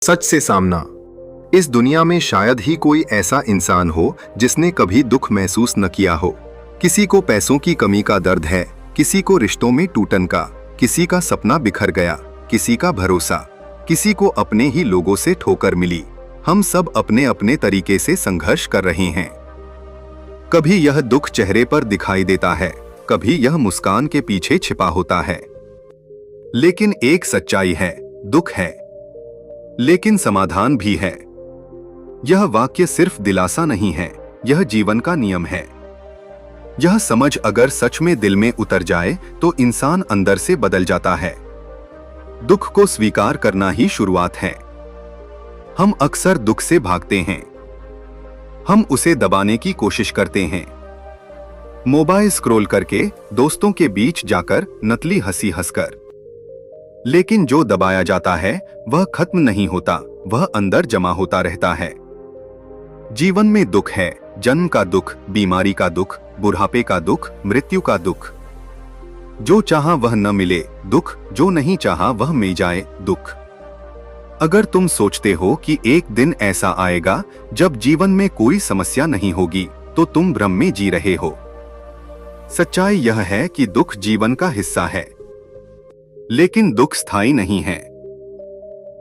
सच से सामना। इस दुनिया में शायद ही कोई ऐसा इंसान हो जिसने कभी दुख महसूस न किया हो। किसी को पैसों की कमी का दर्द है, किसी को रिश्तों में टूटन का, किसी का सपना बिखर गया, किसी का भरोसा, किसी को अपने ही लोगों से ठोकर मिली। हम सब अपने अपने तरीके से संघर्ष कर रहे हैं। कभी यह दुख चेहरे पर दिखाई देता है, कभी यह मुस्कान के पीछे छिपा होता है। लेकिन एक सच्चाई है, दुख है, लेकिन समाधान भी है। यह वाक्य सिर्फ दिलासा नहीं है, यह जीवन का नियम है। यह समझ अगर सच में दिल में उतर जाए तो इंसान अंदर से बदल जाता है। दुख को स्वीकार करना ही शुरुआत है। हम अक्सर दुख से भागते हैं, हम उसे दबाने की कोशिश करते हैं। मोबाइल स्क्रॉल करके, दोस्तों के बीच जाकर, नकली हंसी हंसकर। लेकिन जो दबाया जाता है वह खत्म नहीं होता, वह अंदर जमा होता रहता है। जीवन में दुख है, जन्म का दुख, बीमारी का दुख, बुढ़ापे का दुख, मृत्यु का दुख। जो चाहा वह न मिले दुख, जो नहीं चाहा वह मिल जाए दुख। अगर तुम सोचते हो कि एक दिन ऐसा आएगा जब जीवन में कोई समस्या नहीं होगी, तो तुम भ्रम में जी रहे हो। सच्चाई यह है कि दुख जीवन का हिस्सा है, लेकिन दुख स्थायी नहीं है।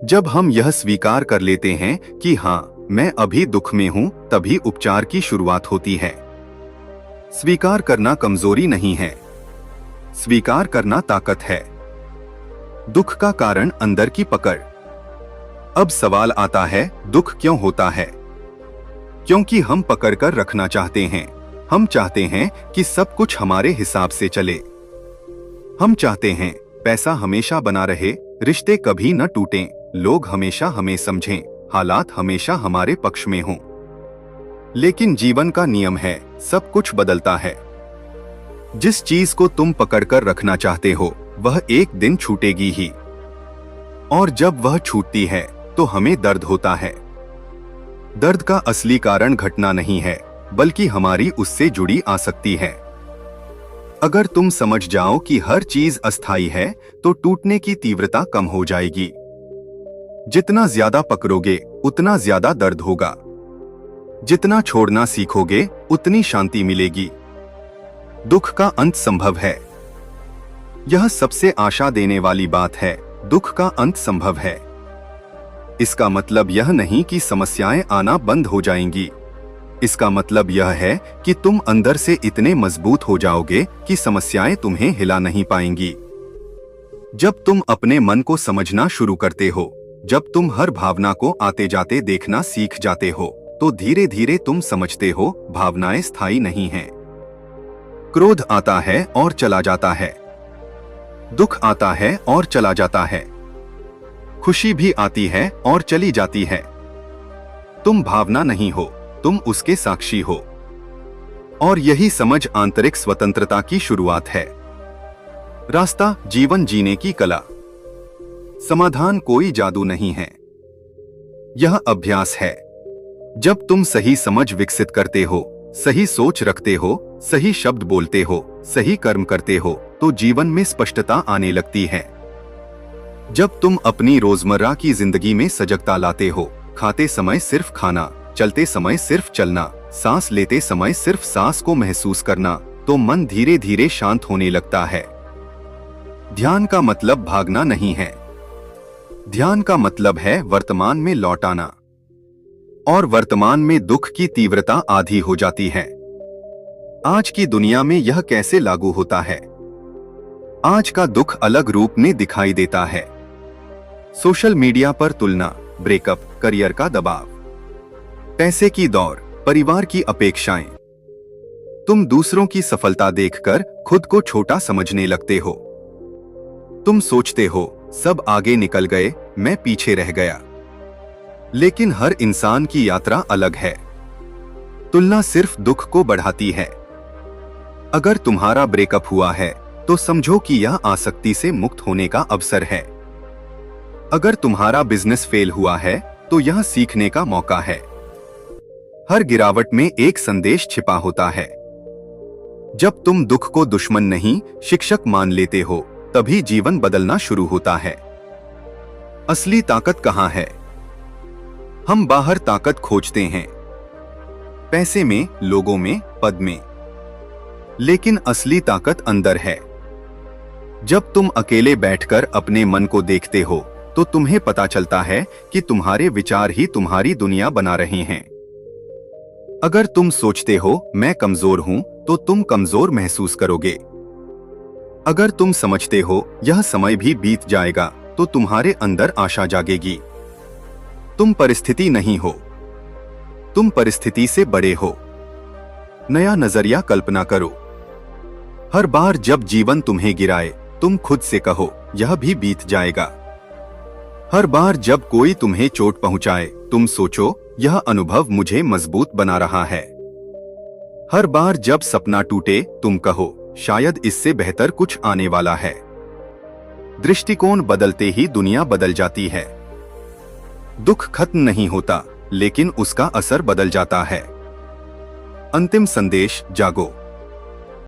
जब हम यह स्वीकार कर लेते हैं कि हाँ, मैं अभी दुख में हूं, तभी उपचार की शुरुआत होती है। स्वीकार करना कमजोरी नहीं है, स्वीकार करना ताकत है। दुख का कारण अंदर की पकड़। अब सवाल आता है, दुख क्यों होता है? क्योंकि हम पकड़ कर रखना चाहते हैं। हम चाहते हैं कि सब कुछ हमारे हिसाब से चले। हम चाहते हैं पैसा हमेशा बना रहे, रिश्ते कभी न टूटें, लोग हमेशा हमें समझें, हालात हमेशा हमारे पक्ष में हों। लेकिन जीवन का नियम है, सब कुछ बदलता है। जिस चीज को तुम पकड़कर रखना चाहते हो वह एक दिन छूटेगी ही, और जब वह छूटती है तो हमें दर्द होता है। दर्द का असली कारण घटना नहीं है, बल्कि हमारी उससे जुड़ी आसक्ति है। अगर तुम समझ जाओ कि हर चीज अस्थायी है तो टूटने की तीव्रता कम हो जाएगी। जितना ज्यादा पकड़ोगे उतना ज्यादा दर्द होगा। जितना छोड़ना सीखोगे उतनी शांति मिलेगी। दुख का अंत संभव है। यह सबसे आशा देने वाली बात है, दुख का अंत संभव है। इसका मतलब यह नहीं कि समस्याएं आना बंद हो जाएंगी। इसका मतलब यह है कि तुम अंदर से इतने मजबूत हो जाओगे कि समस्याएं तुम्हें हिला नहीं पाएंगी। जब तुम अपने मन को समझना शुरू करते हो, जब तुम हर भावना को आते जाते देखना सीख जाते हो, तो धीरे धीरे तुम समझते हो भावनाएं स्थायी नहीं हैं। क्रोध आता है और चला जाता है, दुख आता है और चला जाता है, खुशी भी आती है और चली जाती है। तुम भावना नहीं हो, तुम उसके साक्षी हो। और यही समझ आंतरिक स्वतंत्रता की शुरुआत है। रास्ता जीवन जीने की कला। समाधान कोई जादू नहीं है, यह अभ्यास है। जब तुम सही समझ विकसित करते हो, सही सोच रखते हो, सही शब्द बोलते हो, सही कर्म करते हो, तो जीवन में स्पष्टता आने लगती है। जब तुम अपनी रोजमर्रा की जिंदगी में सजगता लाते हो, खाते समय सिर्फ खाना, चलते समय सिर्फ चलना, सांस लेते समय सिर्फ सांस को महसूस करना, तो मन धीरे धीरे शांत होने लगता है। ध्यान का मतलब भागना नहीं है, ध्यान का मतलब है वर्तमान में लौट आना। और वर्तमान में दुख की तीव्रता आधी हो जाती है। आज की दुनिया में यह कैसे लागू होता है? आज का दुख अलग रूप में दिखाई देता है। सोशल मीडिया पर तुलना, ब्रेकअप, करियर का दबाव, पैसे की दौड़, परिवार की अपेक्षाएं। तुम दूसरों की सफलता देखकर खुद को छोटा समझने लगते हो। तुम सोचते हो सब आगे निकल गए, मैं पीछे रह गया। लेकिन हर इंसान की यात्रा अलग है। तुलना सिर्फ दुख को बढ़ाती है। अगर तुम्हारा ब्रेकअप हुआ है तो समझो कि यह आसक्ति से मुक्त होने का अवसर है। अगर तुम्हारा बिजनेस फेल हुआ है तो यह सीखने का मौका है। हर गिरावट में एक संदेश छिपा होता है। जब तुम दुख को दुश्मन नहीं, शिक्षक मान लेते हो, तभी जीवन बदलना शुरू होता है। असली ताकत कहाँ है? हम बाहर ताकत खोजते हैं, पैसे में, लोगों में, पद में, लेकिन असली ताकत अंदर है। जब तुम अकेले बैठकर अपने मन को देखते हो तो तुम्हें पता चलता है कि तुम्हारे विचार ही तुम्हारी दुनिया बना रहे हैं। अगर तुम सोचते हो मैं कमजोर हूं तो तुम कमजोर महसूस करोगे। अगर तुम समझते हो यह समय भी बीत जाएगा तो तुम्हारे अंदर आशा जागेगी। तुम परिस्थिति नहीं हो, तुम परिस्थिति से बड़े हो। नया नजरिया कल्पना करो। हर बार जब जीवन तुम्हें गिराए तुम खुद से कहो यह भी बीत जाएगा। हर बार जब कोई तुम्हें चोट पहुंचाए तुम सोचो यह अनुभव मुझे मजबूत बना रहा है। हर बार जब सपना टूटे तुम कहो शायद इससे बेहतर कुछ आने वाला है। दृष्टिकोण बदलते ही दुनिया बदल जाती है। दुख खत्म नहीं होता, लेकिन उसका असर बदल जाता है। अंतिम संदेश, जागो।